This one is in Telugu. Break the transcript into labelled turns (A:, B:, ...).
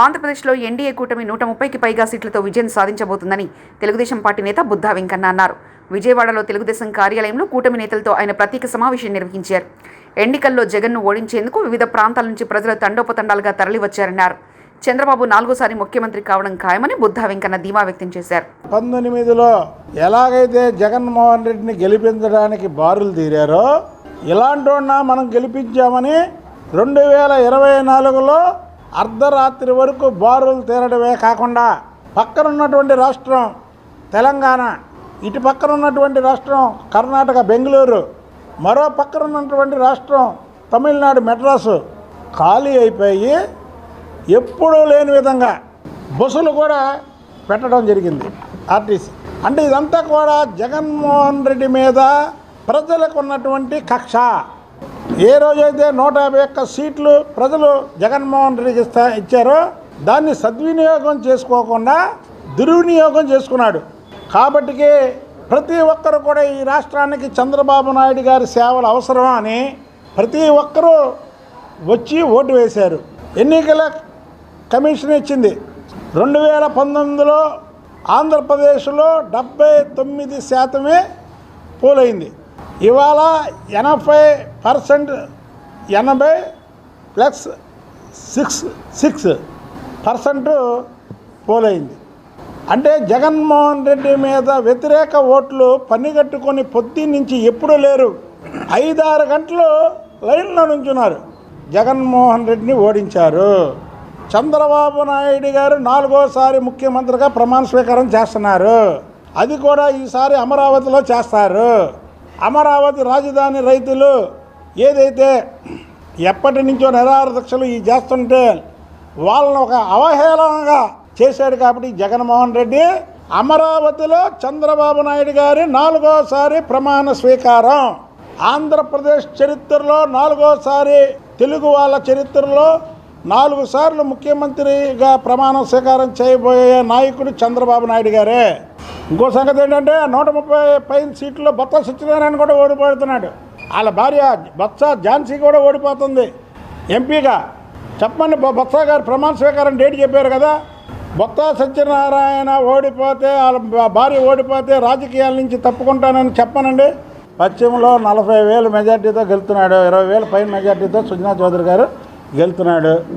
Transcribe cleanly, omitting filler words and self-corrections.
A: ఆంధ్రప్రదేశ్లో ఎన్డీఏ కూటమి 130కి పైగా సీట్లతో విజయం సాధించబోతుందని తెలుగుదేశం పార్టీ నేత బుద్ధా వెంకన్న అన్నారు. విజయవాడలో తెలుగుదేశం కార్యాలయంలో కూటమి నేతలతో ఆయన ప్రత్యేక సమావేశం నిర్వహించారు. ఎన్నికల్లో జగన్ను ఓడించేందుకు వివిధ ప్రాంతాల నుంచి ప్రజలు తండోపతండాలుగా తరలివచ్చారన్నారు. చంద్రబాబు 4వ ముఖ్యమంత్రి కావడం ఖాయమని బుద్ధా వెంకన్న ధీమా వ్యక్తం చేశారు.
B: 19లో ఎలాగైతే జగన్మోహన్ రెడ్డిని గెలిపించడానికి బారులు తీరారో ఇలాంటోన్న మనం గెలిపించామని 2024లో అర్ధరాత్రి వరకు బారులు తీరడమే కాకుండా పక్కనున్నటువంటి రాష్ట్రం తెలంగాణ, ఇటు పక్కన ఉన్నటువంటి రాష్ట్రం కర్ణాటక బెంగళూరు, మరో పక్కన ఉన్నటువంటి రాష్ట్రం తమిళనాడు మెడ్రాసు ఖాళీ అయిపోయి ఎప్పుడూ లేని విధంగా బస్సులు కూడా పెట్టడం జరిగింది ఆర్టీసీ. అంటే ఇదంతా కూడా జగన్మోహన్ రెడ్డి మీద ప్రజలకు ఉన్నటువంటి కక్ష. ఏ రోజైతే 151 సీట్లు ప్రజలు జగన్మోహన్ రెడ్డికి ఇచ్చారో దాన్ని సద్వినియోగం చేసుకోకుండా దుర్వినియోగం చేసుకున్నాడు. కాబట్టికి ప్రతి ఒక్కరు కూడా ఈ రాష్ట్రానికి చంద్రబాబు నాయుడు గారి సేవలు అవసరం అని ప్రతి ఒక్కరూ వచ్చి ఓటు వేశారు. ఎన్నికల కమిషన్ ఇచ్చింది 2019లో ఆంధ్రప్రదేశ్లో 79% పోలైంది. ఇవాళ 80% 80+6% పోలైంది. అంటే జగన్మోహన్ రెడ్డి మీద వ్యతిరేక ఓట్లు పన్నిగట్టుకొని పొద్దు నుంచి ఎప్పుడూ లేరు. 5-6 గంటలు లైన్లో నుంచున్నారు. జగన్మోహన్ రెడ్డిని ఓడించారు. చంద్రబాబు నాయుడు గారు 4వసారి ముఖ్యమంత్రిగా ప్రమాణ స్వీకారం చేస్తున్నారు. అది కూడా ఈసారి అమరావతిలో చేస్తారు. అమరావతి రాజధాని రైతులు ఏదైతే ఎప్పటి నుంచో నిరాహార దీక్షలు చేస్తుంటే వాళ్ళని ఒక అవహేళనగా చేశాడు. కాబట్టి జగన్మోహన్ రెడ్డి అమరావతిలో చంద్రబాబు నాయుడు గారి 4వసారి ప్రమాణ స్వీకారం. ఆంధ్రప్రదేశ్ చరిత్రలో 4వసారి, తెలుగు వాళ్ళ చరిత్రలో 4 సార్లు ముఖ్యమంత్రిగా ప్రమాణ స్వీకారం చేయబోయే నాయకుడు చంద్రబాబు నాయుడు గారే. ఇంకో సంగతి ఏంటంటే 130 పైన సీట్లో బొత్స సత్యనారాయణ కూడా ఓడిపోతున్నాడు. వాళ్ళ భార్య బొత్స ఝాన్సీ కూడా ఓడిపోతుంది ఎంపీగా. చెప్పండి, బొత్స గారు ప్రమాణ స్వీకారం డేట్ చెప్పారు కదా. బొత్స సత్యనారాయణ ఓడిపోతే, వాళ్ళ భార్య ఓడిపోతే రాజకీయాల నుంచి తప్పుకుంటానని చెప్పనండి. పశ్చిమలో 40,000 మెజార్టీతో గెలుతున్నాడు. 20,000 పైన మెజార్టీతో సుజనా చౌదరి గారు గెలుతున్నాడు.